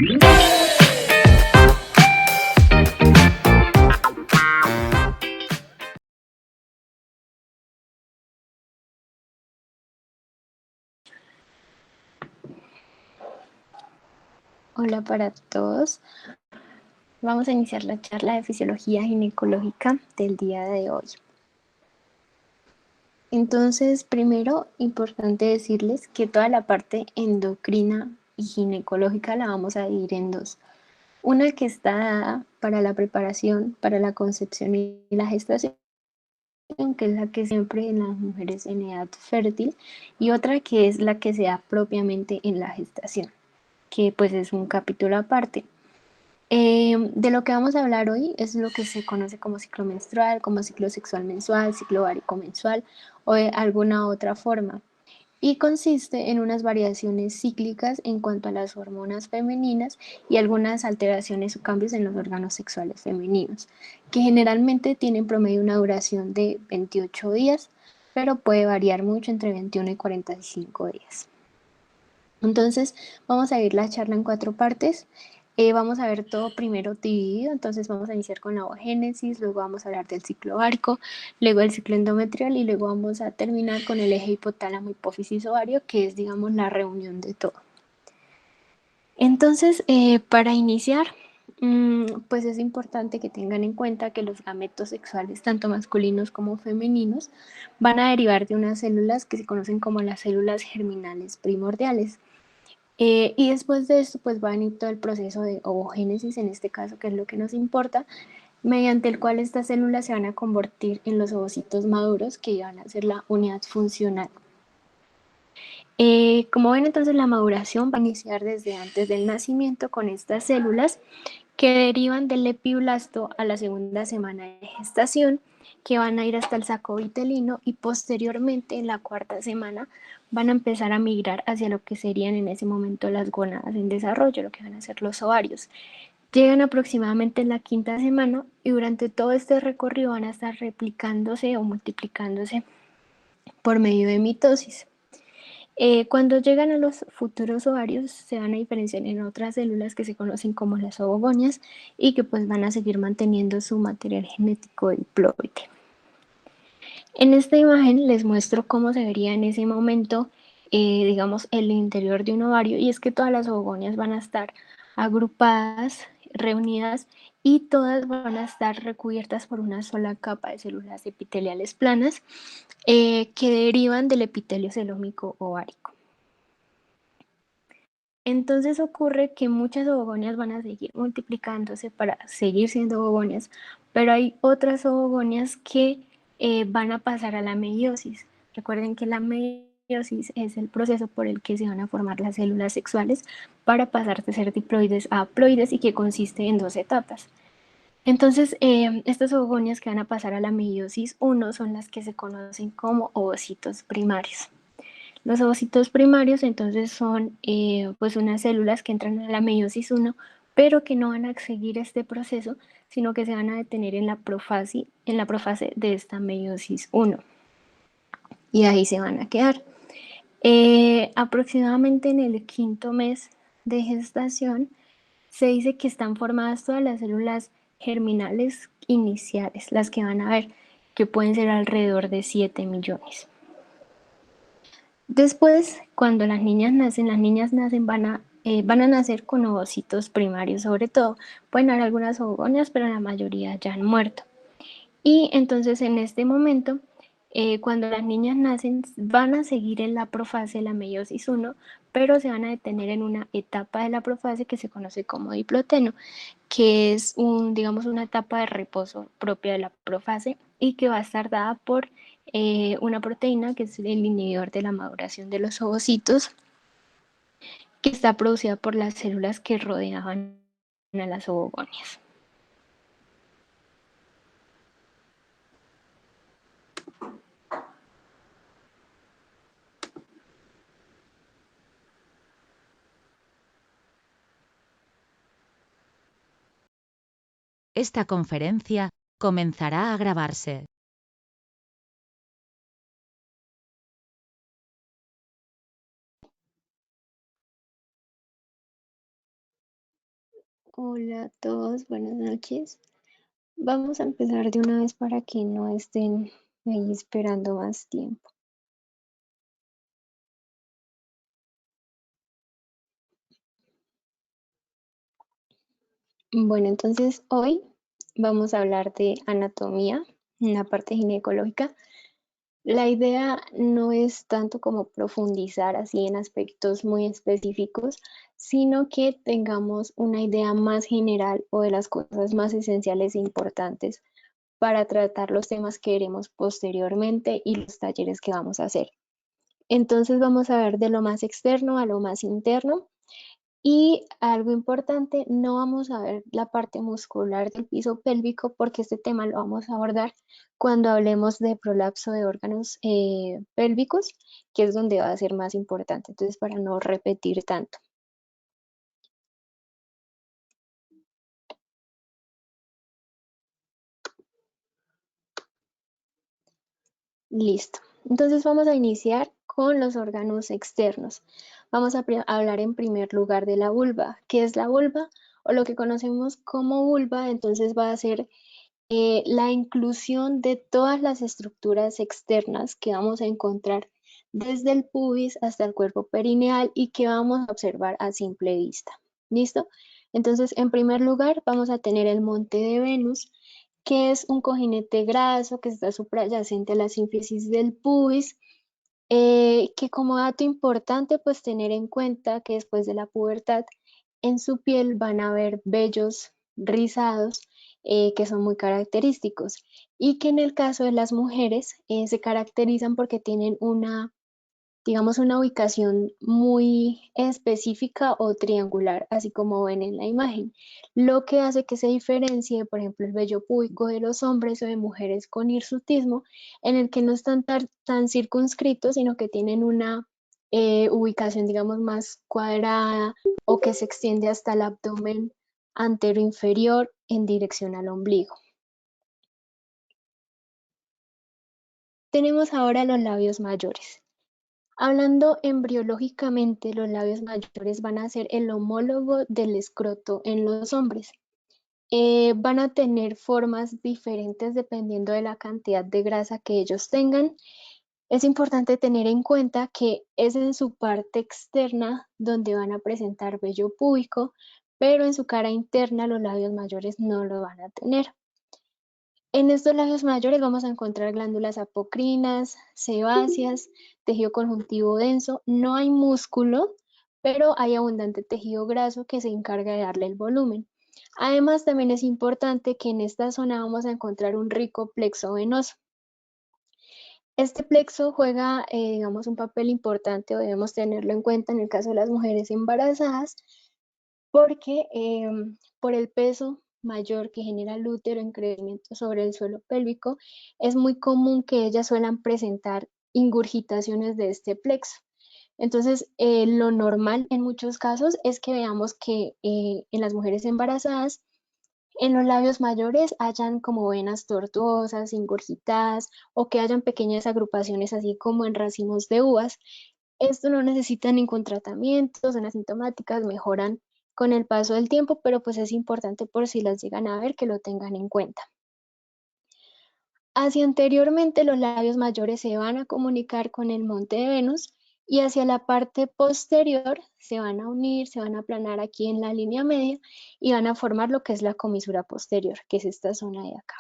Hola para todos. Vamos a iniciar la charla de fisiología ginecológica del día de hoy. Entonces, primero, importante decirles que toda la parte endocrina y ginecológica la vamos a dividir en dos. Una que está dada para la preparación, para la concepción y la gestación, que es la que siempre en las mujeres en edad fértil, y otra que es la que se da propiamente en la gestación, que pues es un capítulo aparte. De lo que vamos a hablar hoy es lo que se conoce como ciclo menstrual, como ciclo sexual mensual, ciclo ovárico mensual o de alguna otra forma. Y consiste en unas variaciones cíclicas en cuanto a las hormonas femeninas y algunas alteraciones o cambios en los órganos sexuales femeninos, que generalmente tienen promedio una duración de 28 días, pero puede variar mucho entre 21 y 45 días. Entonces, vamos a ir la charla en cuatro partes. Vamos a ver todo primero dividido, entonces vamos a iniciar con la ovogénesis, luego vamos a hablar del ciclo ovárico, luego el ciclo endometrial y luego vamos a terminar con el eje hipotálamo hipófisis ovario, que es, digamos, la reunión de todo. Entonces, para iniciar, pues es importante que tengan en cuenta que los gametos sexuales, tanto masculinos como femeninos, van a derivar de unas células que se conocen como las células germinales primordiales. Y después de esto, pues va a venir todo el proceso de ovogénesis, en este caso, que es lo que nos importa, mediante el cual estas células se van a convertir en los ovocitos maduros, que van a ser la unidad funcional. Como ven, entonces la maduración va a iniciar desde antes del nacimiento con estas células que derivan del epiblasto a la segunda semana de gestación, que van a ir hasta el saco vitelino y posteriormente en la cuarta semana van a empezar a migrar hacia lo que serían en ese momento las gónadas en desarrollo, lo que van a ser los ovarios. Llegan aproximadamente en la quinta semana y durante todo este recorrido van a estar replicándose o multiplicándose por medio de mitosis. Cuando llegan a los futuros ovarios se van a diferenciar en otras células que se conocen como las ovogonias y que pues van a seguir manteniendo su material genético diploide. En esta imagen les muestro cómo se vería en ese momento, digamos, el interior de un ovario, y es que todas las ovogonias van a estar agrupadas, reunidas, y todas van a estar recubiertas por una sola capa de células epiteliales planas que derivan del epitelio celómico ovárico. Entonces ocurre que muchas ovogonias van a seguir multiplicándose para seguir siendo ovogonias, pero hay otras ovogonias que van a pasar a la meiosis. Recuerden que la meiosis es el proceso por el que se van a formar las células sexuales para pasar de ser diploides a haploides y que consiste en dos etapas. Entonces, estas ovogonias que van a pasar a la meiosis 1 son las que se conocen como ovocitos primarios. Los ovocitos primarios entonces son pues unas células que entran a la meiosis 1, pero que no van a seguir este proceso, sino que se van a detener en la profase de esta meiosis 1 y ahí se van a quedar. Aproximadamente en el quinto mes de gestación se dice que están formadas todas las células germinales iniciales, las que van a ver, que pueden ser alrededor de 7 millones. Después, cuando las niñas nacen, van a nacer con ovocitos primarios, sobre todo. Pueden haber algunas ovogonias, pero la mayoría ya han muerto. Y entonces en este momento, cuando las niñas nacen, van a seguir en la profase, la meiosis 1, pero se van a detener en una etapa de la profase que se conoce como diploteno, que es digamos, una etapa de reposo propia de la profase y que va a estar dada por una proteína que es el inhibidor de la maduración de los ovocitos, que está producida por las células que rodeaban a las ovogonias. Esta conferencia comenzará a grabarse. Hola a todos, buenas noches. Vamos a empezar de una vez para que no estén ahí esperando más tiempo. Bueno, entonces hoy vamos a hablar de anatomía, en la parte ginecológica. La idea no es tanto como profundizar así en aspectos muy específicos, sino que tengamos una idea más general o de las cosas más esenciales e importantes para tratar los temas que veremos posteriormente y los talleres que vamos a hacer. Entonces vamos a ver de lo más externo a lo más interno y algo importante, no vamos a ver la parte muscular del piso pélvico porque este tema lo vamos a abordar cuando hablemos de prolapso de órganos pélvicos, que es donde va a ser más importante. Entonces, para no repetir tanto. Listo. Entonces vamos a iniciar con los órganos externos. Vamos a hablar en primer lugar de la vulva. ¿Qué es la vulva? O lo que conocemos como vulva, entonces va a ser la inclusión de todas las estructuras externas que vamos a encontrar desde el pubis hasta el cuerpo perineal y que vamos a observar a simple vista. ¿Listo? Entonces, en primer lugar, vamos a tener el monte de Venus, que es un cojinete graso que está suprayacente a la sínfisis del pubis, que como dato importante, pues tener en cuenta que después de la pubertad, en su piel van a haber vellos rizados que son muy característicos y que en el caso de las mujeres se caracterizan porque tienen una, digamos, una ubicación muy específica o triangular, así como ven en la imagen, lo que hace que se diferencie, por ejemplo, el vello púbico de los hombres o de mujeres con hirsutismo, en el que no están tan circunscritos, sino que tienen una ubicación, digamos, más cuadrada o que se extiende hasta el abdomen antero inferior en dirección al ombligo. Tenemos ahora los labios mayores. Hablando embriológicamente, los labios mayores van a ser el homólogo del escroto en los hombres. Van a tener formas diferentes dependiendo de la cantidad de grasa que ellos tengan. Es importante tener en cuenta que es en su parte externa donde van a presentar vello púbico, pero en su cara interna los labios mayores no lo van a tener. En estos labios mayores vamos a encontrar glándulas apocrinas, sebáceas, tejido conjuntivo denso. No hay músculo, pero hay abundante tejido graso que se encarga de darle el volumen. Además, también es importante que en esta zona vamos a encontrar un rico plexo venoso. Este plexo juega, digamos, un papel importante o debemos tenerlo en cuenta en el caso de las mujeres embarazadas, porque por el peso mayor que genera el útero en crecimiento sobre el suelo pélvico, es muy común que ellas suelan presentar ingurgitaciones de este plexo. Entonces, lo normal en muchos casos es que veamos que en las mujeres embarazadas, en los labios mayores hayan como venas tortuosas, ingurgitadas o que hayan pequeñas agrupaciones así como en racimos de uvas. Esto no necesita ningún tratamiento, son asintomáticas, mejoran con el paso del tiempo, pero pues es importante por si las llegan a ver que lo tengan en cuenta. Hacia anteriormente los labios mayores se van a comunicar con el monte de Venus y hacia la parte posterior se van a unir, se van a aplanar aquí en la línea media y van a formar lo que es la comisura posterior, que es esta zona de acá.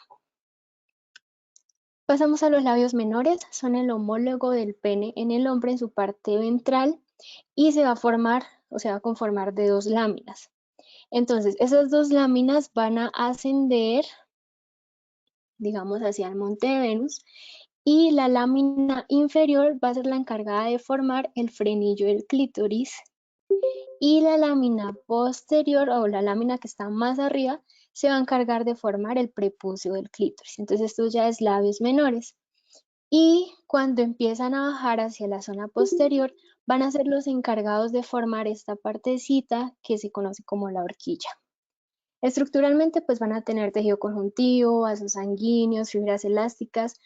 Pasamos a los labios menores, son el homólogo del pene en el hombre en su parte ventral y se va a formar o se va a conformar de dos láminas. Entonces, esas dos láminas van a ascender, digamos, hacia el monte de Venus y la lámina inferior va a ser la encargada de formar el frenillo del clítoris y la lámina posterior o la lámina que está más arriba se va a encargar de formar el prepucio del clítoris. Entonces, esto ya es labios menores. Y cuando empiezan a bajar hacia la zona posterior, van a ser los encargados de formar esta partecita que se conoce como la horquilla. Estructuralmente, pues van a tener tejido conjuntivo, vasos sanguíneos, fibras elásticas.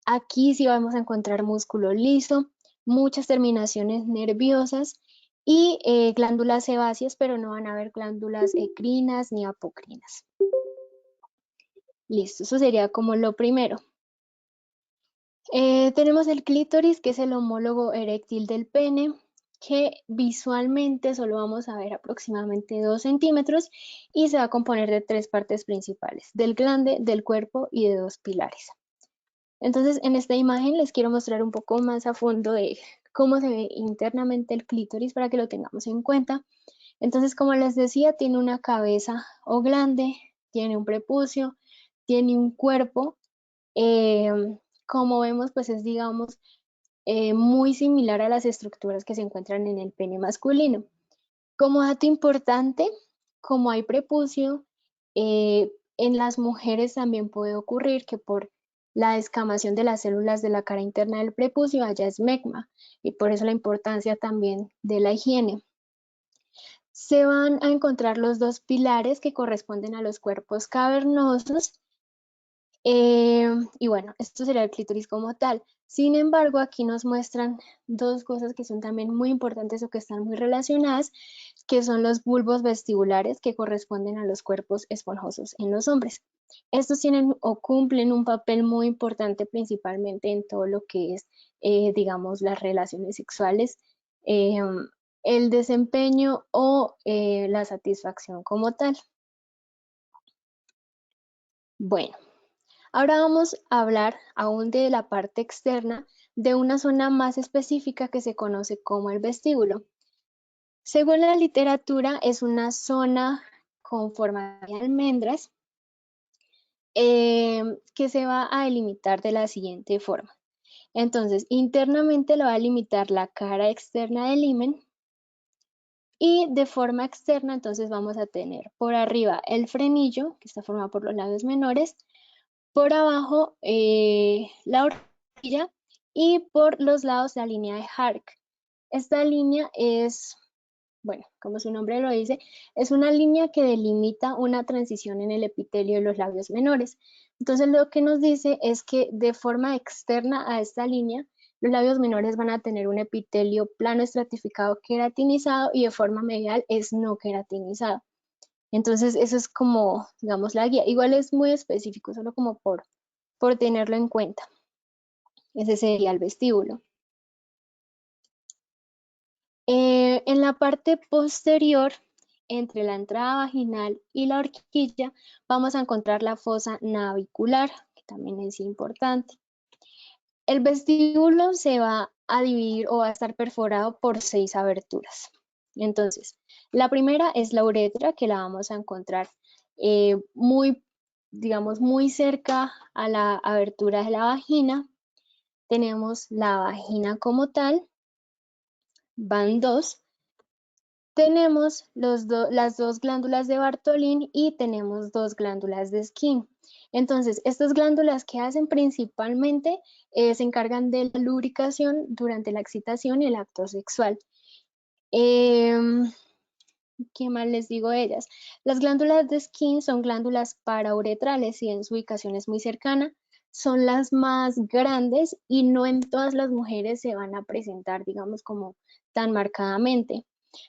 Aquí sí vamos a encontrar músculo liso, muchas terminaciones nerviosas y glándulas sebáceas, pero no van a haber glándulas ecrinas ni apocrinas. Listo, eso sería como lo primero. Tenemos el clítoris, que es el homólogo eréctil del pene, que visualmente solo vamos a ver aproximadamente 2 centímetros y se va a componer de 3 partes principales, del glande, del cuerpo y de 2 pilares. Entonces, en esta imagen les quiero mostrar un poco más a fondo de cómo se ve internamente el clítoris para que lo tengamos en cuenta. Entonces, como les decía, tiene una cabeza o glande, tiene un prepucio, tiene un cuerpo. Como vemos, pues es, digamos, muy similar a las estructuras que se encuentran en el pene masculino. Como dato importante, como hay prepucio, en las mujeres también puede ocurrir que por la descamación de las células de la cara interna del prepucio haya esmegma, y por eso la importancia también de la higiene. Se van a encontrar los 2 pilares que corresponden a los cuerpos cavernosos. Y bueno, esto sería el clítoris como tal. Sin embargo, aquí nos muestran 2 cosas que son también muy importantes o que están muy relacionadas, que son los bulbos vestibulares, que corresponden a los cuerpos esponjosos en los hombres. Estos tienen o cumplen un papel muy importante principalmente en todo lo que es, digamos, las relaciones sexuales, eh, el desempeño o la satisfacción como tal. Bueno. Ahora vamos a hablar aún de la parte externa de una zona más específica que se conoce como el vestíbulo. Según la literatura, es una zona con forma de almendras que se va a delimitar de la siguiente forma. Entonces, internamente lo va a limitar la cara externa del himen y de forma externa, entonces vamos a tener por arriba el frenillo, que está formado por los labios menores, por abajo la horquilla y por los lados la línea de Hark. Esta línea es, bueno, como su nombre lo dice, es una línea que delimita una transición en el epitelio de los labios menores. Entonces lo que nos dice es que de forma externa a esta línea, los labios menores van a tener un epitelio plano estratificado queratinizado y de forma medial es no queratinizado. Entonces, eso es como, digamos, la guía. Igual es muy específico, solo como por tenerlo en cuenta. Ese sería el vestíbulo. En la parte posterior, entre la entrada vaginal y la horquilla, vamos a encontrar la fosa navicular, que también es importante. El vestíbulo se va a dividir o va a estar perforado por 6 aberturas. Entonces, la primera es la uretra, que la vamos a encontrar muy, digamos, muy cerca a la abertura de la vagina. Tenemos la vagina como tal, van 2. Tenemos las 2 glándulas de Bartolín y tenemos 2 glándulas de Skene. Entonces, estas glándulas que hacen principalmente se encargan de la lubricación durante la excitación y el acto sexual. Em, ¿Qué más les digo de ellas? Las glándulas de Skene son glándulas parauretrales y en su ubicación es muy cercana. Son las más grandes y no en todas las mujeres se van a presentar, digamos, como tan marcadamente.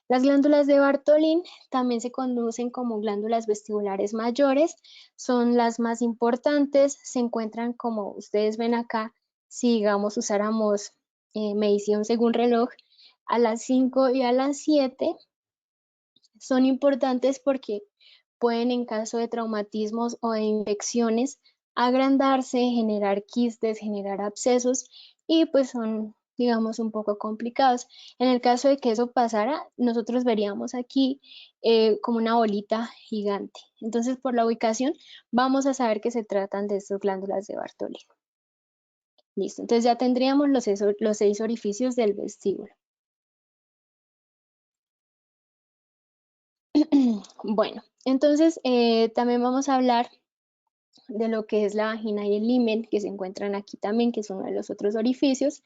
Las glándulas de Bartolín también se conocen como glándulas vestibulares mayores, son las más importantes, se encuentran como ustedes ven acá, si digamos usáramos medición según reloj, a las 5 y a las 7. Son importantes porque pueden, en caso de traumatismos o de infecciones, agrandarse, generar quistes, generar abscesos y pues son, digamos, un poco complicados. En el caso de que eso pasara, nosotros veríamos aquí como una bolita gigante. Entonces, por la ubicación, vamos a saber que se tratan de estas glándulas de Bartolí. Listo, entonces ya tendríamos los 6 orificios del vestíbulo. Bueno, entonces también vamos a hablar de lo que es la vagina y el himen, que se encuentran aquí también, que es uno de los otros orificios.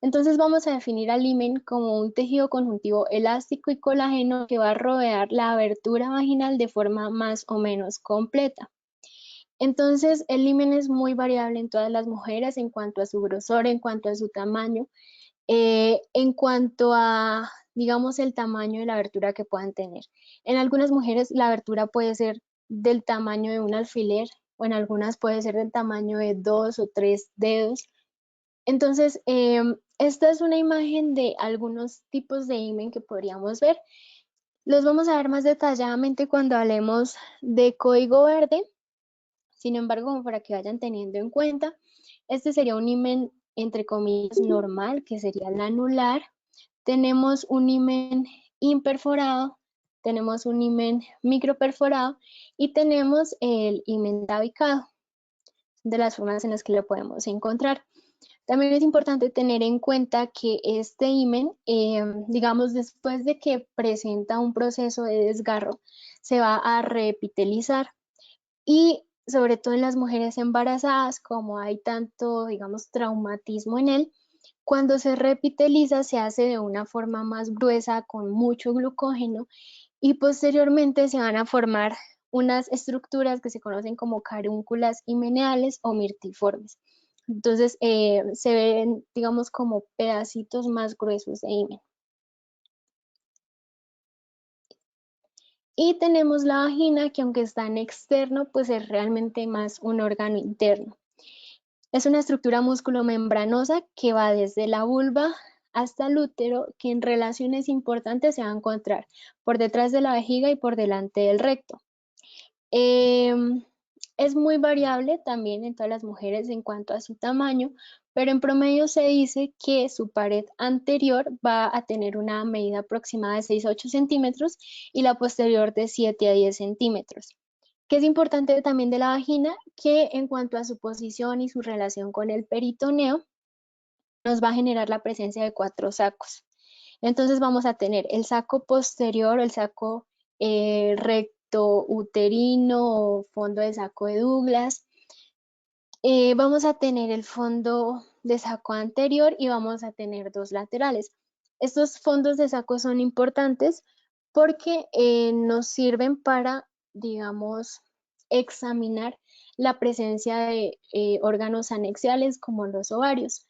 Entonces vamos a definir al himen como un tejido conjuntivo elástico y colágeno que va a rodear la abertura vaginal de forma más o menos completa. Entonces el himen es muy variable en todas las mujeres en cuanto a su grosor, en cuanto a su tamaño, en cuanto a digamos, el tamaño de la abertura que puedan tener. En algunas mujeres la abertura puede ser del tamaño de un alfiler o en algunas puede ser del tamaño de 2 o 3 dedos. Entonces, esta es una imagen de algunos tipos de himen que podríamos ver. Los vamos a ver más detalladamente cuando hablemos de código verde. Sin embargo, como para que vayan teniendo en cuenta, este sería un himen entre comillas normal, que sería el anular. Tenemos un himen imperforado, tenemos un himen microperforado y tenemos el himen tabicado, de las formas en las que lo podemos encontrar. También es importante tener en cuenta que este himen, digamos, después de que presenta un proceso de desgarro, se va a reepitelizar y sobre todo en las mujeres embarazadas, como hay tanto, digamos, traumatismo en él, cuando se reepiteliza se hace de una forma más gruesa con mucho glucógeno y posteriormente se van a formar unas estructuras que se conocen como carúnculas himeneales o mirtiformes. Entonces se ven, digamos, como pedacitos más gruesos de himen. Y tenemos la vagina, que aunque está en externo, pues es realmente más un órgano interno. Es una estructura musculomembranosa que va desde la vulva hasta el útero, que en relaciones importantes se va a encontrar por detrás de la vejiga y por delante del recto. Es muy variable también en todas las mujeres en cuanto a su tamaño, pero en promedio se dice que su pared anterior va a tener una medida aproximada de 6 a 8 centímetros y la posterior de 7 a 10 centímetros. Que es importante también de la vagina, que en cuanto a su posición y su relación con el peritoneo, nos va a generar la presencia de 4 sacos. Entonces vamos a tener el saco posterior, el saco recto uterino o fondo de saco de Douglas. Vamos a tener el fondo de saco anterior y vamos a tener 2 laterales. Estos fondos de saco son importantes porque nos sirven para, digamos, examinar la presencia de órganos anexiales como los ovarios.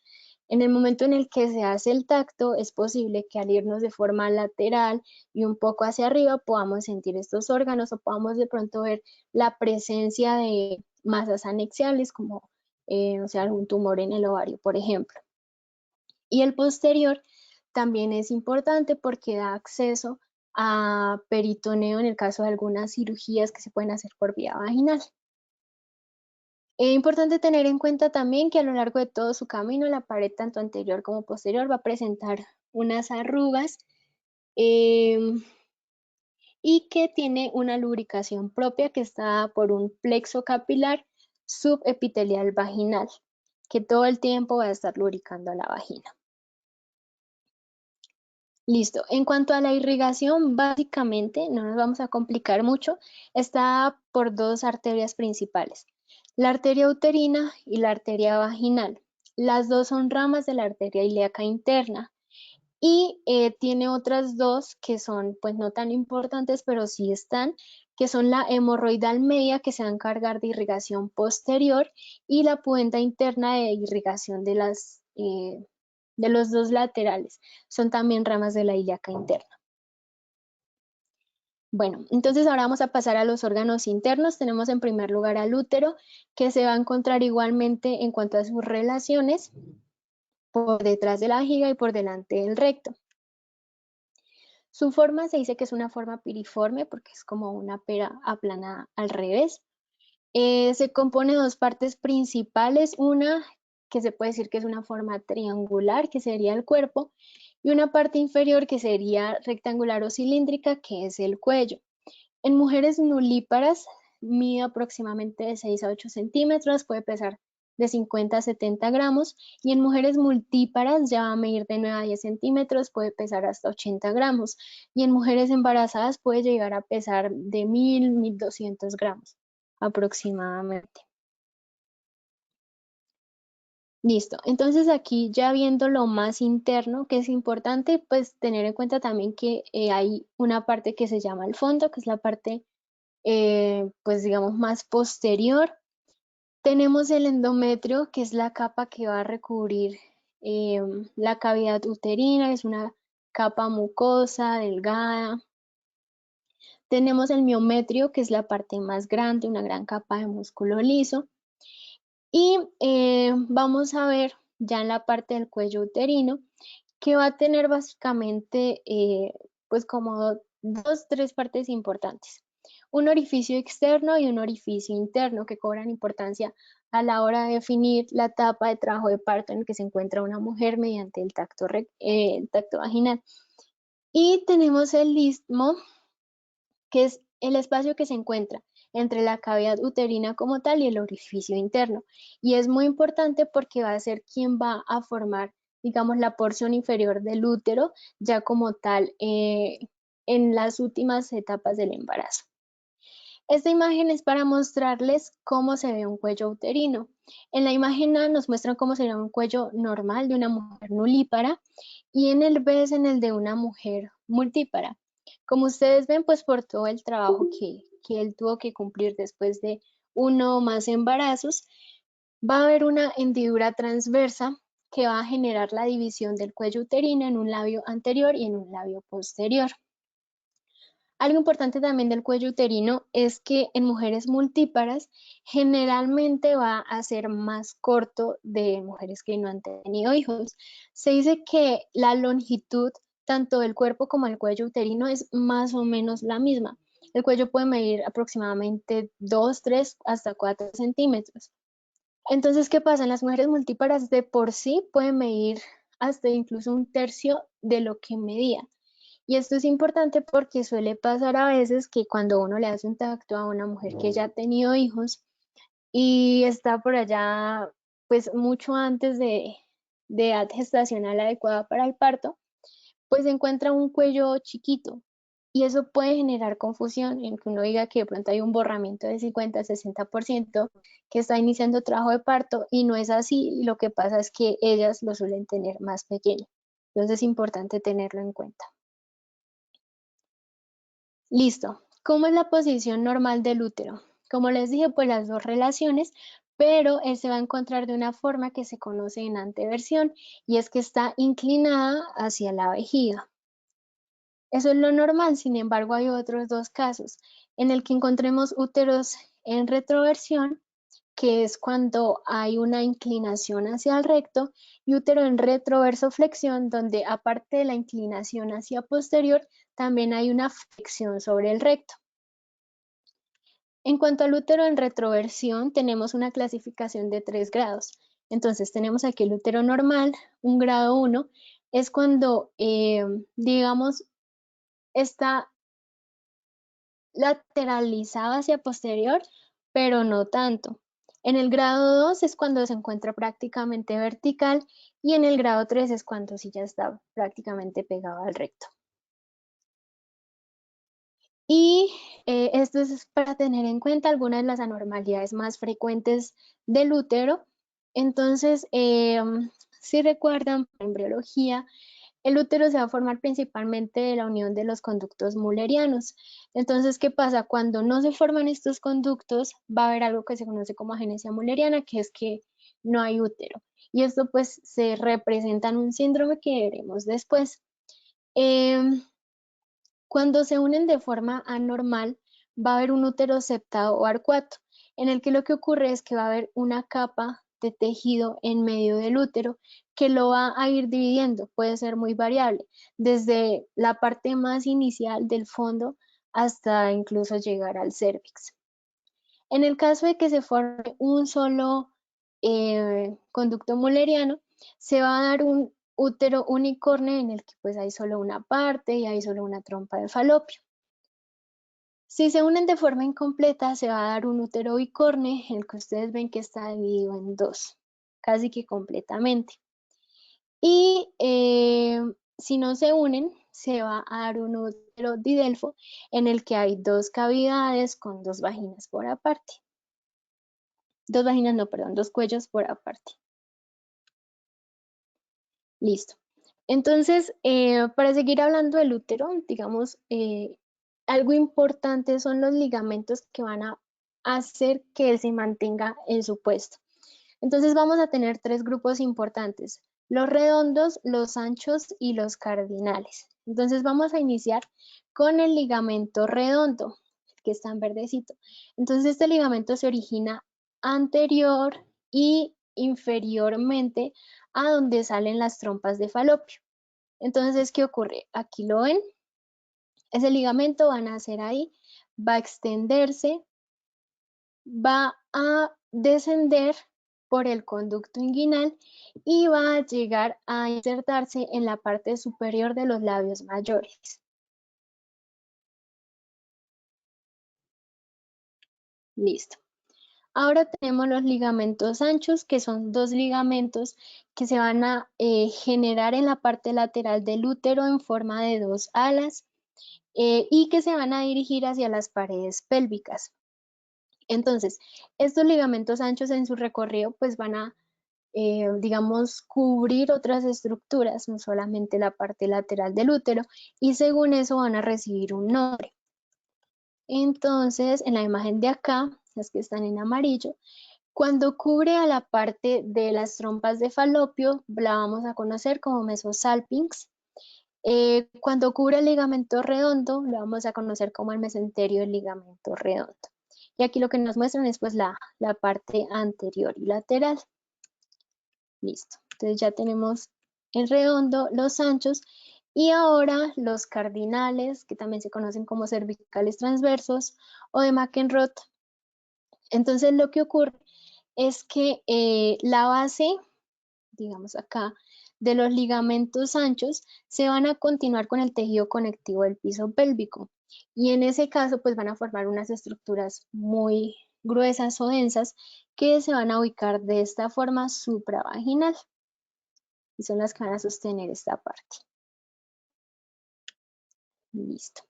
En el momento en el que se hace el tacto, es posible que al irnos de forma lateral y un poco hacia arriba podamos sentir estos órganos o podamos de pronto ver la presencia de masas anexiales como o sea, algún tumor en el ovario, por ejemplo. Y el posterior también es importante porque da acceso a peritoneo en el caso de algunas cirugías que se pueden hacer por vía vaginal. Es importante tener en cuenta también que a lo largo de todo su camino la pared tanto anterior como posterior va a presentar unas arrugas y que tiene una lubricación propia que está por un plexo capilar subepitelial vaginal, que todo el tiempo va a estar lubricando la vagina. Listo. En cuanto a la irrigación, básicamente, no nos vamos a complicar mucho, está por 2 arterias principales, la arteria uterina y la arteria vaginal. Las dos son ramas de la arteria ilíaca interna y tiene otras dos que son pues no tan importantes, pero sí están, que son la hemorroidal media que se va a encargar de irrigación posterior y la puenta interna de irrigación de los 2 laterales. Son también ramas de la ilíaca interna. Bueno, entonces ahora vamos a pasar a los órganos internos. Tenemos en primer lugar al útero, que se va a encontrar igualmente en cuanto a sus relaciones por detrás de la vejiga y por delante del recto. Su forma se dice que es una forma piriforme porque es como una pera aplanada al revés. Se compone de 2 partes principales, una que se puede decir que es una forma triangular, que sería el cuerpo, y una parte inferior que sería rectangular o cilíndrica, que es el cuello. En mujeres nulíparas mide aproximadamente de 6 a 8 centímetros, puede pesar de 50 a 70 gramos, y en mujeres multíparas ya va a medir de 9 a 10 centímetros, puede pesar hasta 80 gramos, y en mujeres embarazadas puede llegar a pesar de 1200 gramos aproximadamente. Listo, entonces aquí ya viendo lo más interno, que es importante, pues tener en cuenta también que hay una parte que se llama el fondo, que es la parte, pues digamos, más posterior. Tenemos el endometrio, que es la capa que va a recubrir la cavidad uterina, es una capa mucosa, delgada. Tenemos el miometrio, que es la parte más grande, una gran capa de músculo liso. Y vamos a ver ya en la parte del cuello uterino, que va a tener básicamente pues como tres partes importantes. Un orificio externo y un orificio interno que cobran importancia a la hora de definir la etapa de trabajo de parto en el que se encuentra una mujer mediante el tacto vaginal. Y tenemos el istmo, que es el espacio que se encuentra entre la cavidad uterina como tal y el orificio interno. Y es muy importante porque va a ser quien va a formar, digamos, la porción inferior del útero, ya como tal, en las últimas etapas del embarazo. Esta imagen es para mostrarles cómo se ve un cuello uterino. En la imagen A nos muestran cómo sería un cuello normal de una mujer nulípara y en el B es en el de una mujer multípara. Como ustedes ven, pues por todo el trabajo que él tuvo que cumplir después de uno o más embarazos, va a haber una hendidura transversa que va a generar la división del cuello uterino en un labio anterior y en un labio posterior. Algo importante también del cuello uterino es que en mujeres multíparas generalmente va a ser más corto de mujeres que no han tenido hijos. Se dice que la longitud tanto del cuerpo como del cuello uterino es más o menos la misma. El cuello puede medir aproximadamente 2, 3, hasta 4 centímetros. Entonces, ¿qué pasa? Las mujeres multíparas de por sí pueden medir hasta incluso un tercio de lo que medían. Y esto es importante porque suele pasar a veces que cuando uno le hace un tacto a una mujer que ya ha tenido hijos y está por allá, pues mucho antes de edad gestacional adecuada para el parto, pues encuentra un cuello chiquito. Y eso puede generar confusión en que uno diga que de pronto hay un borramiento de 50-60% que está iniciando trabajo de parto y no es así. Lo que pasa es que ellas lo suelen tener más pequeño. Entonces es importante tenerlo en cuenta. Listo. ¿Cómo es la posición normal del útero? Como les dije, pues las dos relaciones, pero él se va a encontrar de una forma que se conoce en anteversión y es que está inclinada hacia la vejiga. Eso es lo normal, sin embargo, hay otros dos casos en el que encontremos úteros en retroversión, que es cuando hay una inclinación hacia el recto, y útero en retroversoflexión, donde aparte de la inclinación hacia posterior, también hay una flexión sobre el recto. En cuanto al útero en retroversión, tenemos una clasificación de 3 grados. Entonces tenemos aquí el útero normal, un grado 1, es cuando, digamos, está lateralizado hacia posterior, pero no tanto. En el grado 2 es cuando se encuentra prácticamente vertical y en el grado 3 es cuando sí ya está prácticamente pegado al recto. Y esto es para tener en cuenta algunas de las anormalidades más frecuentes del útero. Entonces, si recuerdan, en embriología, el útero se va a formar principalmente de la unión de los conductos mullerianos. Entonces, ¿qué pasa? Cuando no se forman estos conductos, va a haber algo que se conoce como agenesia mulleriana, que es que no hay útero. Y esto pues se representa en un síndrome que veremos después. Cuando se unen de forma anormal, va a haber un útero septado o arcuato, en el que lo que ocurre es que va a haber una capa de tejido en medio del útero que lo va a ir dividiendo, puede ser muy variable, desde la parte más inicial del fondo hasta incluso llegar al cérvix. En el caso de que se forme un solo conducto mulleriano, se va a dar un útero unicorne en el que pues hay solo una parte y hay solo una trompa de falopio. Si se unen de forma incompleta, se va a dar un útero bicorne, el que ustedes ven que está dividido en dos, casi que completamente. Y si no se unen, se va a dar un útero didelfo en el que hay dos cavidades con dos vaginas por aparte. Dos vaginas, no, perdón, dos cuellos por aparte. Listo. Entonces, para seguir hablando del útero, digamos, algo importante son los ligamentos que van a hacer que él se mantenga en su puesto. Entonces vamos a tener tres grupos importantes. los redondos, los anchos y los cardinales. Entonces vamos a iniciar con el ligamento redondo, que está en verdecito. Entonces este ligamento se origina anterior y inferiormente a donde salen las trompas de falopio. Entonces, ¿qué ocurre? Aquí lo ven, ese ligamento va a nacer ahí, va a extenderse, va a descender por el conducto inguinal y va a llegar a insertarse en la parte superior de los labios mayores. Listo. Ahora tenemos los ligamentos anchos, que son dos ligamentos que se van a generar en la parte lateral del útero en forma de dos alas y que se van a dirigir hacia las paredes pélvicas. Entonces, estos ligamentos anchos en su recorrido pues van a digamos, cubrir otras estructuras, no solamente la parte lateral del útero, y según eso van a recibir un nombre. Entonces, en la imagen de acá, las que están en amarillo, cuando cubre a la parte de las trompas de falopio, la vamos a conocer como mesosalpinx. Cuando cubre el ligamento redondo, lo vamos a conocer como el mesenterio del ligamento redondo. Y aquí lo que nos muestran es pues la parte anterior y lateral. Listo. Entonces ya tenemos el redondo, los anchos y ahora los cardinales, que también se conocen como cervicales transversos o de McEnroth. Entonces lo que ocurre es que la base, digamos acá, de los ligamentos anchos se van a continuar con el tejido conectivo del piso pélvico y en ese caso pues van a formar unas estructuras muy gruesas o densas que se van a ubicar de esta forma supravaginal y son las que van a sostener esta parte. Listo.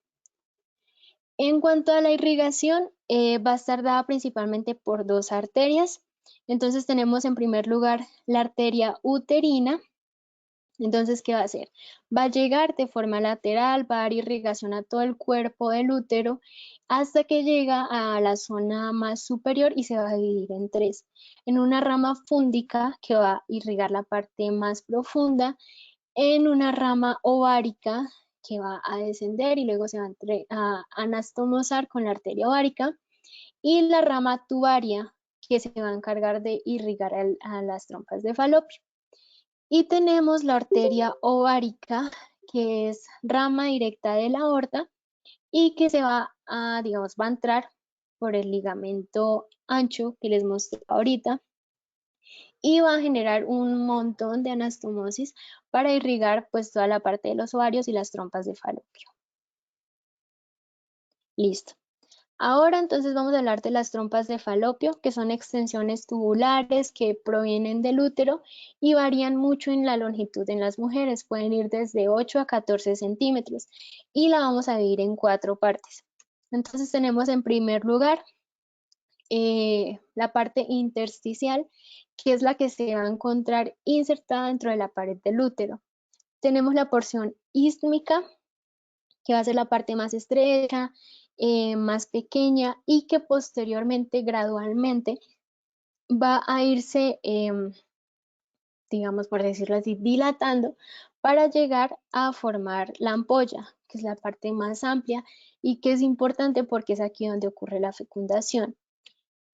En cuanto a la irrigación, va a estar dada principalmente por dos arterias. Entonces tenemos en primer lugar la arteria uterina. Entonces, ¿qué va a hacer? Va a llegar de forma lateral, va a dar irrigación a todo el cuerpo del útero hasta que llega a la zona más superior y se va a dividir en tres. En una rama fúndica que va a irrigar la parte más profunda, en una rama ovárica que va a descender y luego se va a anastomosar con la arteria ovárica y la rama tubaria que se va a encargar de irrigar a las trompas de falopio. Y tenemos la arteria ovárica que es rama directa de la aorta y que se va a, digamos, va a entrar por el ligamento ancho que les mostré ahorita y va a generar un montón de anastomosis para irrigar pues toda la parte de los ovarios y las trompas de falopio. Listo. Ahora entonces vamos a hablar de las trompas de falopio, que son extensiones tubulares que provienen del útero y varían mucho en la longitud en las mujeres, pueden ir desde 8 a 14 centímetros y la vamos a dividir en cuatro partes. Entonces tenemos en primer lugar la parte intersticial, que es la que se va a encontrar insertada dentro de la pared del útero. Tenemos la porción ístmica, que va a ser la parte más estrecha, más pequeña y que posteriormente, gradualmente, va a irse, digamos, por decirlo así, dilatando para llegar a formar la ampolla, que es la parte más amplia y que es importante porque es aquí donde ocurre la fecundación.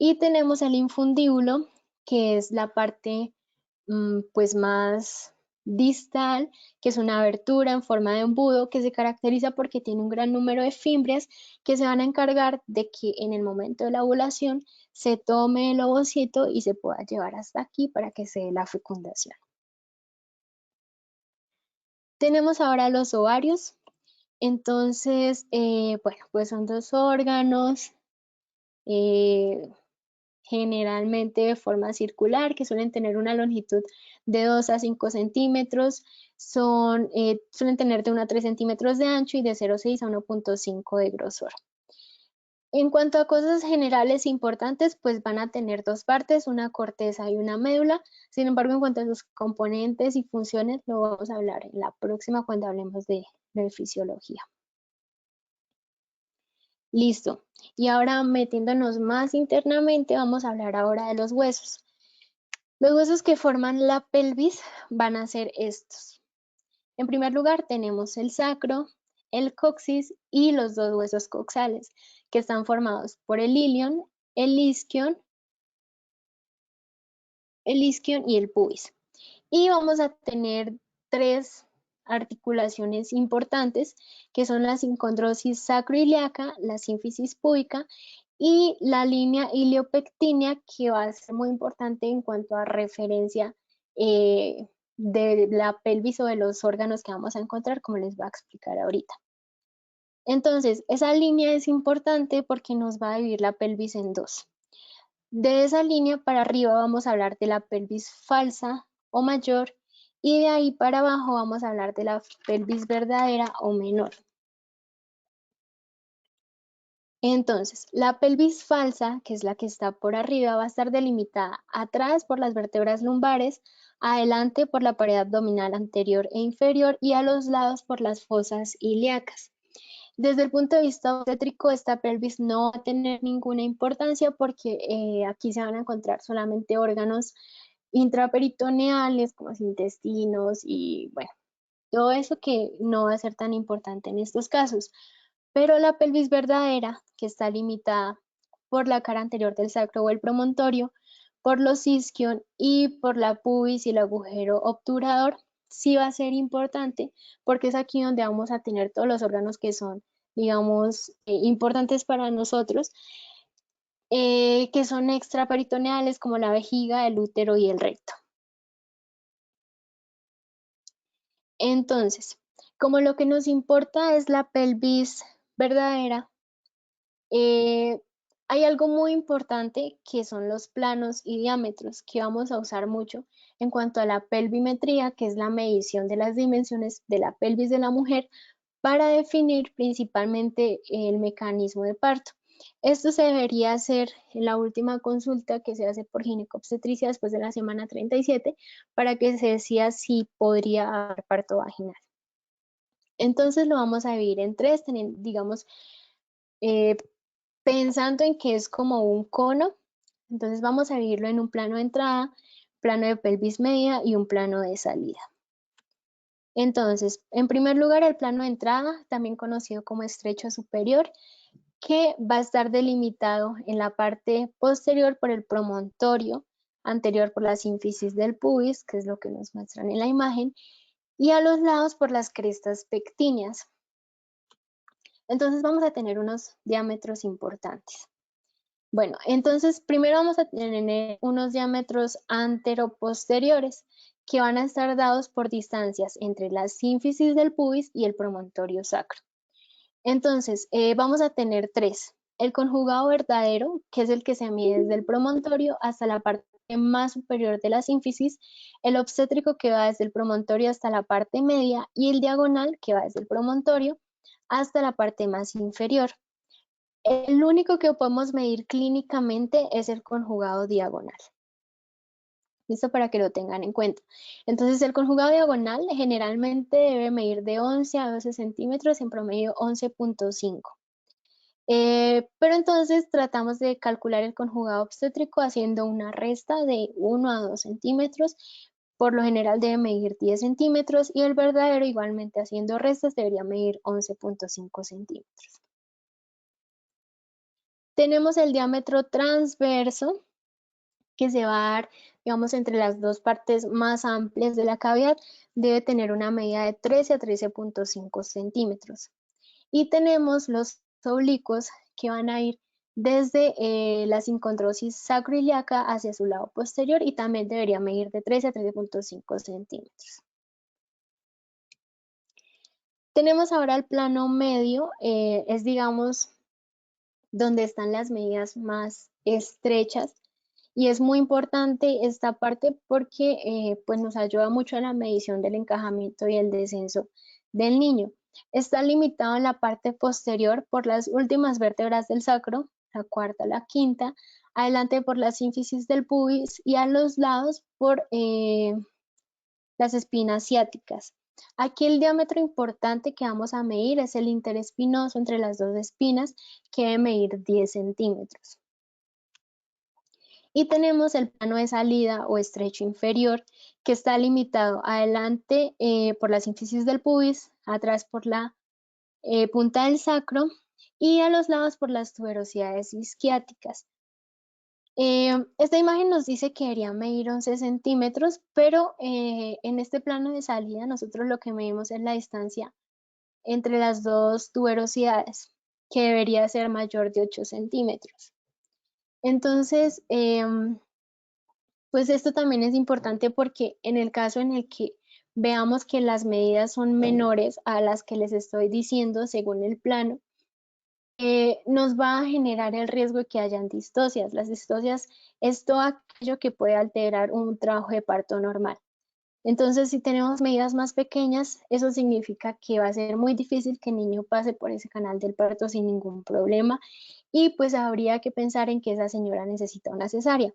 Y tenemos el infundíbulo, que es la parte pues más distal, que es una abertura en forma de embudo que se caracteriza porque tiene un gran número de fimbrias que se van a encargar de que en el momento de la ovulación se tome el ovocito y se pueda llevar hasta aquí para que se dé la fecundación. Tenemos ahora los ovarios. Entonces, bueno, pues son dos órganos eh, generalmente de forma circular, que suelen tener una longitud de 2 a 5 centímetros, suelen tener de 1 a 3 centímetros de ancho y de 0,6 a 1,5 de grosor. En cuanto a cosas generales importantes, pues van a tener dos partes, una corteza y una médula. Sin embargo, en cuanto a sus componentes y funciones, lo vamos a hablar en la próxima cuando hablemos de fisiología. Listo. Y ahora metiéndonos más internamente, vamos a hablar ahora de los huesos. Los huesos que forman la pelvis van a ser estos. En primer lugar tenemos el sacro, el coxis y los dos huesos coxales, que están formados por el isquion y el pubis. Y vamos a tener tres articulaciones importantes, que son la sincondrosis sacroiliaca, la sínfisis púbica y la línea iliopectínea, que va a ser muy importante en cuanto a referencia de la pelvis o de los órganos que vamos a encontrar, como les voy a explicar ahorita. Entonces, esa línea es importante porque nos va a dividir la pelvis en dos. De esa línea para arriba vamos a hablar de la pelvis falsa o mayor, y de ahí para abajo vamos a hablar de la pelvis verdadera o menor. Entonces, la pelvis falsa, que es la que está por arriba, va a estar delimitada atrás por las vértebras lumbares, adelante por la pared abdominal anterior e inferior y a los lados por las fosas ilíacas. Desde el punto de vista obstétrico, esta pelvis no va a tener ninguna importancia porque aquí se van a encontrar solamente órganos intraperitoneales como los intestinos y bueno, todo eso que no va a ser tan importante en estos casos. Pero la pelvis verdadera, que está limitada por la cara anterior del sacro o el promontorio, por los isquion y por la pubis y el agujero obturador, sí va a ser importante porque es aquí donde vamos a tener todos los órganos que son, digamos, importantes para nosotros, que son extraperitoneales como la vejiga, el útero y el recto. Entonces, como lo que nos importa es la pelvis verdadera, Eh, hay algo muy importante que son los planos y diámetros que vamos a usar mucho en cuanto a la pelvimetría, que es la medición de las dimensiones de la pelvis de la mujer para definir principalmente el mecanismo de parto. Esto se debería hacer en la última consulta que se hace por ginecobstetricia después de la semana 37 para que se decida si podría haber parto vaginal. Entonces lo vamos a dividir en tres, digamos, eh, pensando en que es como un cono. Entonces vamos a dividirlo en un plano de entrada, plano de pelvis media y un plano de salida. Entonces, en primer lugar, el plano de entrada, también conocido como estrecho superior, que va a estar delimitado en la parte posterior por el promontorio, anterior por la sínfisis del pubis, que es lo que nos muestran en la imagen, y a los lados por las crestas pectíneas. Entonces vamos a tener unos diámetros importantes. Bueno, entonces primero vamos a tener unos diámetros anteroposteriores que van a estar dados por distancias entre la sínfisis del pubis y el promontorio sacro. Entonces, vamos a tener tres. El conjugado verdadero, que es el que se mide desde el promontorio hasta la parte más superior de la sínfisis, el obstétrico que va desde el promontorio hasta la parte media y el diagonal que va desde el promontorio hasta la parte más inferior. El único que podemos medir clínicamente es el conjugado diagonal. Listo, para que lo tengan en cuenta. Entonces, el conjugado diagonal generalmente debe medir de 11 a 12 centímetros, en promedio 11.5. Pero entonces tratamos de calcular el conjugado obstétrico haciendo una resta de 1 a 2 centímetros. Por lo general debe medir 10 centímetros y el verdadero, igualmente haciendo restas, debería medir 11.5 centímetros. Tenemos el diámetro transverso, que se va a dar, digamos, entre las dos partes más amplias de la cavidad, debe tener una medida de 13 a 13.5 centímetros. Y tenemos los oblicuos que van a ir desde la sincondrosis sacroiliaca hacia su lado posterior y también debería medir de 13 a 13.5 centímetros. Tenemos ahora el plano medio, es digamos donde están las medidas más estrechas. Y es muy importante esta parte porque pues nos ayuda mucho a la medición del encajamiento y el descenso del niño. Está limitado en la parte posterior por las últimas vértebras del sacro, la cuarta, la quinta, adelante por la sínfisis del pubis y a los lados por las espinas ciáticas. Aquí el diámetro importante que vamos a medir es el interespinoso entre las dos espinas, que debe medir 10 centímetros. Y tenemos el plano de salida o estrecho inferior, que está limitado adelante por la sínfisis del pubis, atrás por la punta del sacro y a los lados por las tuberosidades isquiáticas. Esta imagen nos dice que debería medir 11 centímetros, pero en este plano de salida nosotros lo que medimos es la distancia entre las dos tuberosidades, que debería ser mayor de 8 centímetros. Entonces, pues esto también es importante porque en el caso en el que veamos que las medidas son menores a las que les estoy diciendo según el plano, nos va a generar el riesgo de que hayan distocias. Las distocias es todo aquello que puede alterar un trabajo de parto normal. Entonces, si tenemos medidas más pequeñas, eso significa que va a ser muy difícil que el niño pase por ese canal del parto sin ningún problema y pues habría que pensar en que esa señora necesita una cesárea.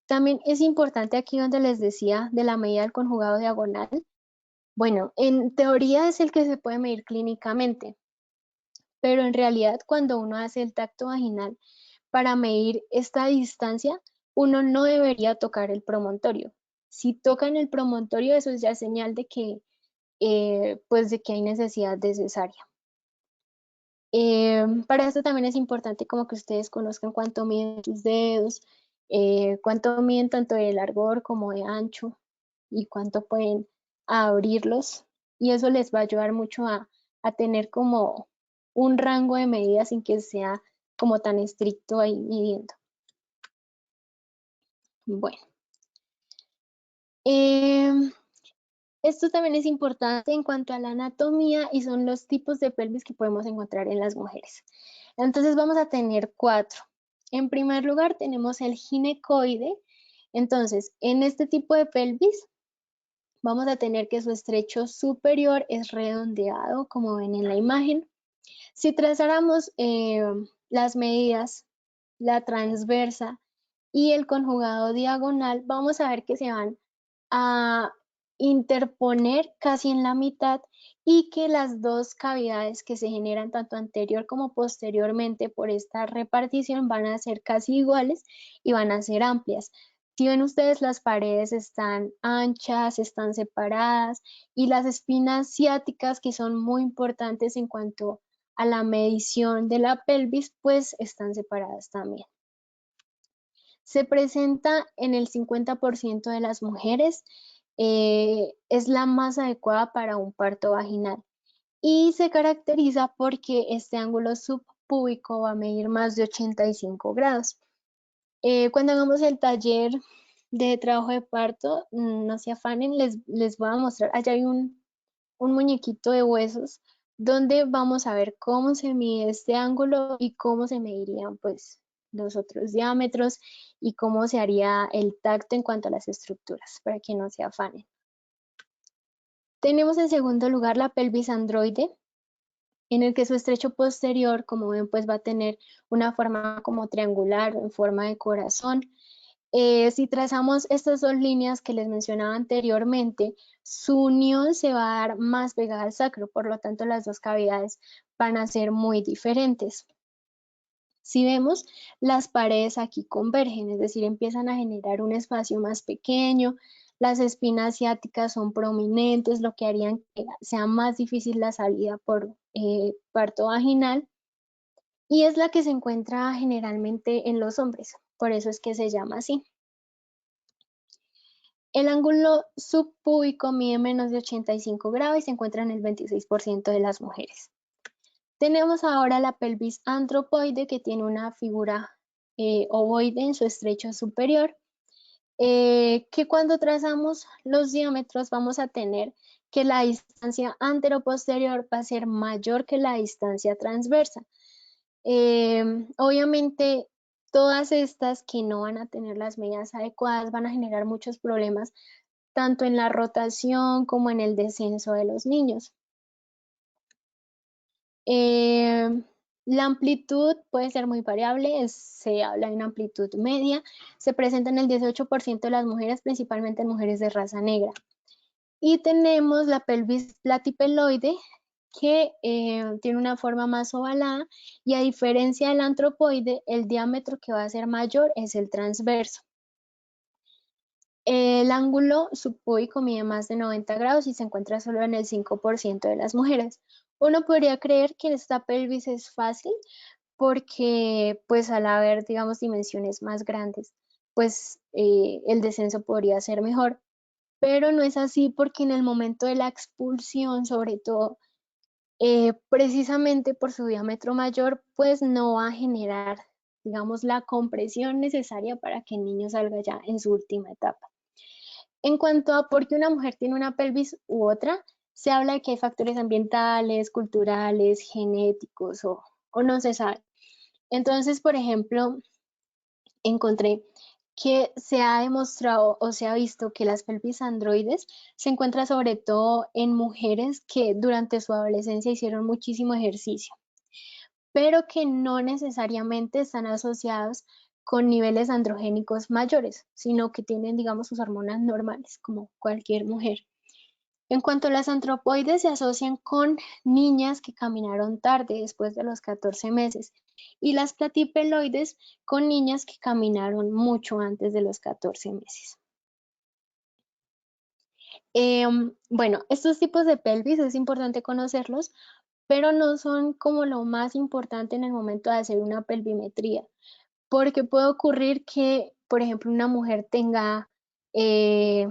También es importante aquí donde les decía de la medida del conjugado diagonal. Bueno, en teoría es el que se puede medir clínicamente, pero en realidad cuando uno hace el tacto vaginal para medir esta distancia, uno no debería tocar el promontorio. Si tocan el promontorio, eso es ya señal de que, pues de que hay necesidad de cesárea. Para esto también es importante como que ustedes conozcan cuánto miden sus dedos, cuánto miden tanto de largor como de ancho y cuánto pueden abrirlos. Y eso les va a ayudar mucho a tener como un rango de medidas sin que sea como tan estricto ahí midiendo. Bueno, esto también es importante en cuanto a la anatomía y son los tipos de pelvis que podemos encontrar en las mujeres. Entonces vamos a tener 4. En primer lugar tenemos el ginecoide. Entonces, en este tipo de pelvis vamos a tener que su estrecho superior es redondeado, como ven en la imagen. Si trazáramos las medidas, la transversa y el conjugado diagonal, vamos a ver que se van a interponer casi en la mitad y que las dos cavidades que se generan tanto anterior como posteriormente por esta repartición van a ser casi iguales y van a ser amplias. Si ven ustedes, las paredes están anchas, están separadas y las espinas ciáticas, que son muy importantes en cuanto a la medición de la pelvis, pues están separadas también. Se presenta en el 50% de las mujeres, es la más adecuada para un parto vaginal y se caracteriza porque este ángulo subpúbico va a medir más de 85 grados. Cuando hagamos el taller de trabajo de parto, no se afanen, les voy a mostrar, allá hay un muñequito de huesos donde vamos a ver cómo se mide este ángulo y cómo se medirían pues los otros diámetros y cómo se haría el tacto en cuanto a las estructuras, para que no se afanen. Tenemos en segundo lugar la pelvis androide, en el que su estrecho posterior, como ven, pues va a tener una forma como triangular, en forma de corazón. Si trazamos estas dos líneas que les mencionaba anteriormente, su unión se va a dar más pegada al sacro, por lo tanto las dos cavidades van a ser muy diferentes. Si vemos, las paredes aquí convergen, es decir, empiezan a generar un espacio más pequeño, las espinas ciáticas son prominentes, lo que harían que sea más difícil la salida por parto vaginal, y es la que se encuentra generalmente en los hombres, por eso es que se llama así. El ángulo subpúbico mide menos de 85 grados y se encuentra en el 26% de las mujeres. Tenemos ahora la pelvis antropoide, que tiene una figura ovoide en su estrecho superior, que cuando trazamos los diámetros vamos a tener que la distancia anteroposterior va a ser mayor que la distancia transversa. Obviamente, todas estas que no van a tener las medidas adecuadas van a generar muchos problemas tanto en la rotación como en el descenso de los niños. La amplitud puede ser muy variable, se habla de una amplitud media, se presenta en el 18% de las mujeres, principalmente en mujeres de raza negra. Y tenemos la pelvis platipeloide, que tiene una forma más ovalada y a diferencia del antropoide, el diámetro que va a ser mayor es el transverso. El ángulo subpúbico mide más de 90 grados y se encuentra solo en el 5% de las mujeres. Uno podría creer que esta pelvis es fácil porque pues al haber, digamos, dimensiones más grandes, pues el descenso podría ser mejor, pero no es así porque en el momento de la expulsión, sobre todo, precisamente por su diámetro mayor, pues no va a generar, digamos, la compresión necesaria para que el niño salga ya en su última etapa. En cuanto a por qué una mujer tiene una pelvis u otra, se habla de que hay factores ambientales, culturales, genéticos o no se sabe. Entonces, por ejemplo, encontré que se ha demostrado o se ha visto que las pelvis androides se encuentran sobre todo en mujeres que durante su adolescencia hicieron muchísimo ejercicio, pero que no necesariamente están asociados con niveles androgénicos mayores, sino que tienen, digamos, sus hormonas normales, como cualquier mujer. En cuanto a las antropoides, se asocian con niñas que caminaron tarde, después de los 14 meses, y las platipeloides con niñas que caminaron mucho antes de los 14 meses. Bueno, estos tipos de pelvis es importante conocerlos, pero no son como lo más importante en el momento de hacer una pelvimetría, porque puede ocurrir que, por ejemplo, una mujer tenga eh,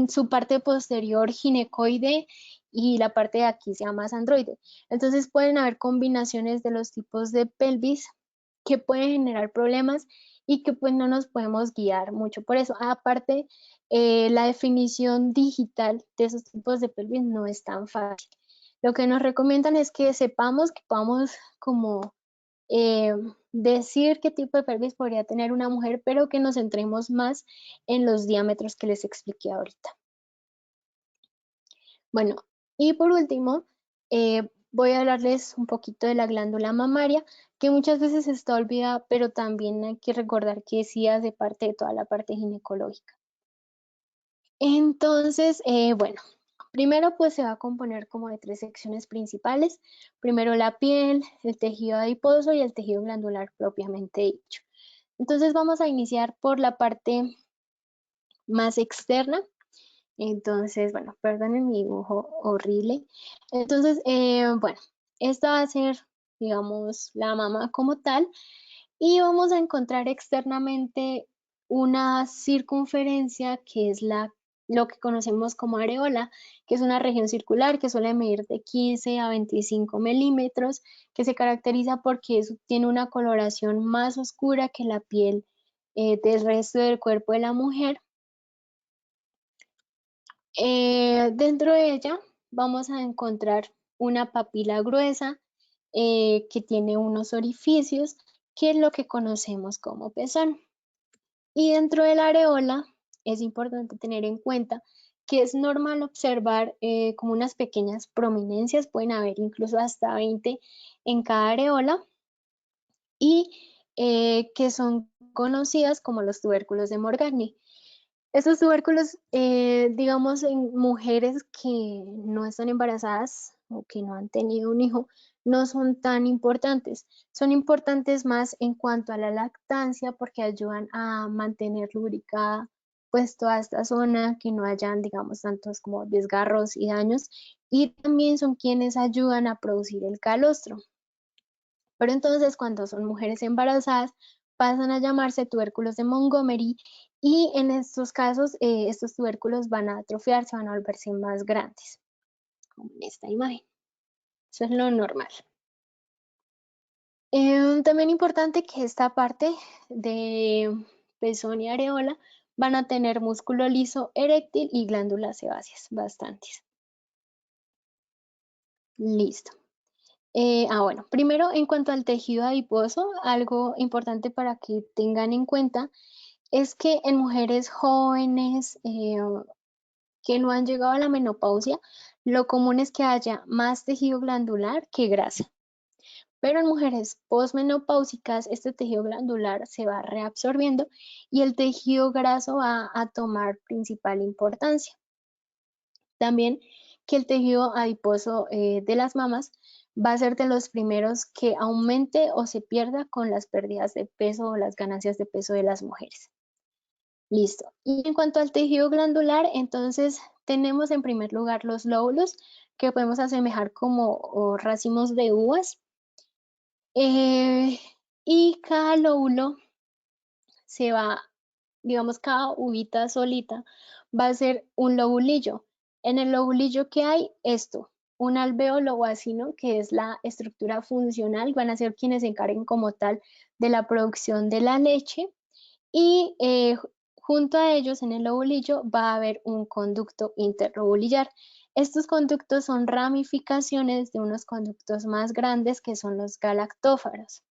su parte posterior ginecoide y la parte de aquí sea más androide. Entonces pueden haber combinaciones de los tipos de pelvis que pueden generar problemas y que pues no nos podemos guiar mucho por eso. Aparte, la definición digital de esos tipos de pelvis no es tan fácil. Lo que nos recomiendan es que sepamos que podamos como eh, decir qué tipo de pelvis podría tener una mujer, pero que nos centremos más en los diámetros que les expliqué ahorita. Bueno, y por último, voy a hablarles un poquito de la glándula mamaria, que muchas veces está olvidada, pero también hay que recordar que sí hace parte de toda la parte ginecológica. Entonces, bueno, primero pues se va a componer como de tres secciones principales. Primero la piel, el tejido adiposo y el tejido glandular propiamente dicho. Entonces vamos a iniciar por la parte más externa. Entonces, bueno, perdonen mi dibujo horrible. Entonces, bueno, esta va a ser, digamos, la mama como tal. Y vamos a encontrar externamente una circunferencia que es lo que conocemos como areola, que es una región circular que suele medir de 15 a 25 milímetros, que se caracteriza porque tiene una coloración más oscura que la piel del resto del cuerpo de la mujer. Dentro de ella vamos a encontrar una papila gruesa que tiene unos orificios, que es lo que conocemos como pezón. Y dentro de la areola es importante tener en cuenta que es normal observar como unas pequeñas prominencias, pueden haber incluso hasta 20 en cada areola, y que son conocidas como los tubérculos de Morgagni. Estos tubérculos, digamos, en mujeres que no están embarazadas o que no han tenido un hijo, no son tan importantes. Son importantes más en cuanto a la lactancia porque ayudan a mantener lubricada pues toda esta zona, que no hayan, digamos, tantos como desgarros y daños. Y también son quienes ayudan a producir el calostro. Pero entonces cuando son mujeres embarazadas pasan a llamarse tubérculos de Montgomery, y en estos casos estos tubérculos van a atrofiarse, van a volverse más grandes, como en esta imagen. Eso es lo normal. También importante que esta parte de pezón y areola van a tener músculo liso eréctil y glándulas sebáceas, bastantes. Listo. Bueno, primero en cuanto al tejido adiposo, algo importante para que tengan en cuenta es que en mujeres jóvenes que no han llegado a la menopausia, lo común es que haya más tejido glandular que grasa. Pero en mujeres posmenopáusicas, este tejido glandular se va reabsorbiendo y el tejido graso va a tomar principal importancia. También que el tejido adiposo de las mamas va a ser de los primeros que aumente o se pierda con las pérdidas de peso o las ganancias de peso de las mujeres. Listo. Y en cuanto al tejido glandular, entonces tenemos en primer lugar los lóbulos, que podemos asemejar como racimos de uvas. Eh, y cada lóbulo se va, digamos, cada uvita solita va a ser un lobulillo. En el lobulillo, ¿qué hay? Esto, un alvéolo vacino, que es la estructura funcional, van a ser quienes se encarguen como tal de la producción de la leche y junto a ellos en el lobulillo va a haber un conducto interlobulillar. Estos conductos son ramificaciones de unos conductos más grandes que son los galactófaros.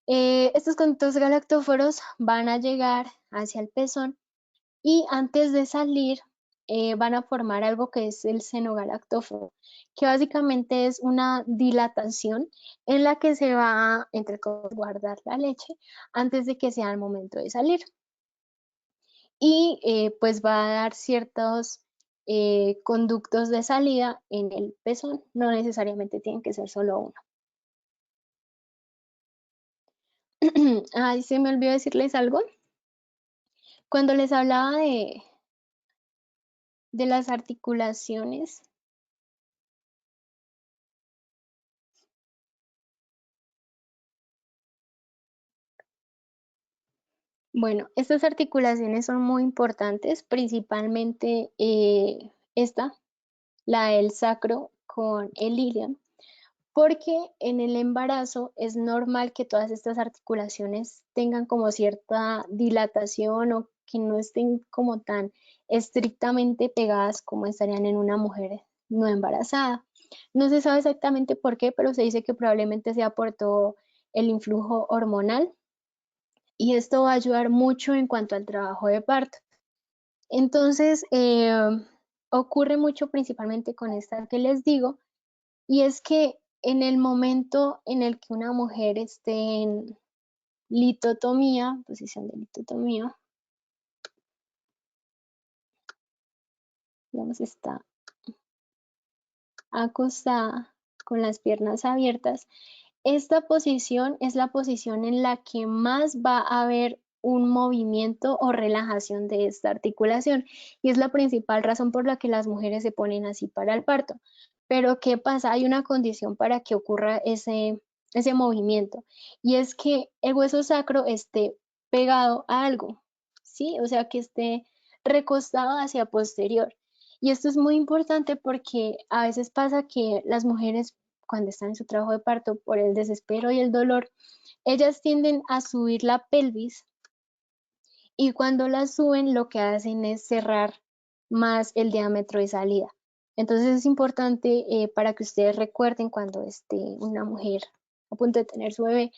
Estos conductos galactóforos van a llegar hacia el pezón y antes de salir van a formar algo que es el seno galactóforo, que básicamente es una dilatación en la que se va, entre comillas, guardar la leche antes de que sea el momento de salir. Y pues va a dar ciertos conductos de salida en el pezón, no necesariamente tienen que ser solo uno. Ay, se me olvidó decirles algo. Cuando les hablaba de las articulaciones, bueno, estas articulaciones son muy importantes, principalmente esta, la del sacro con el ilion, porque en el embarazo es normal que todas estas articulaciones tengan como cierta dilatación o que no estén como tan estrictamente pegadas como estarían en una mujer no embarazada. No se sabe exactamente por qué, pero se dice que probablemente sea por todo el influjo hormonal y esto va a ayudar mucho en cuanto al trabajo de parto. Entonces, ocurre mucho principalmente con esta que les digo, y es que en el momento en el que una mujer esté en litotomía, posición de litotomía, digamos, está acostada con las piernas abiertas, esta posición es la posición en la que más va a haber un movimiento o relajación de esta articulación y es la principal razón por la que las mujeres se ponen así para el parto. Pero ¿qué pasa? Hay una condición para que ocurra ese movimiento y es que el hueso sacro esté pegado a algo, ¿sí? O sea, que esté recostado hacia posterior. Y esto es muy importante porque a veces pasa que las mujeres cuando están en su trabajo de parto por el desespero y el dolor, ellas tienden a subir la pelvis y cuando la suben lo que hacen es cerrar más el diámetro de salida. Entonces es importante para que ustedes recuerden cuando esté una mujer a punto de tener su bebé,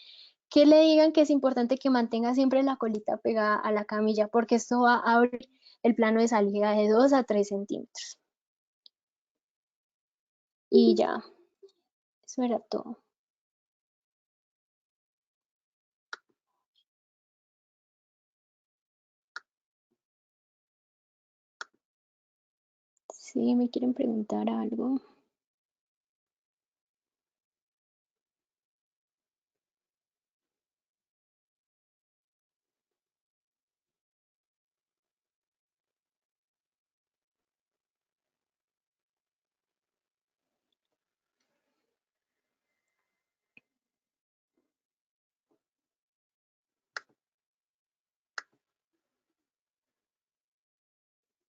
que le digan que es importante que mantenga siempre la colita pegada a la camilla porque esto va a abrir el plano de salida de 2 a 3 centímetros. Y ya, eso era todo. Sí, me quieren preguntar algo.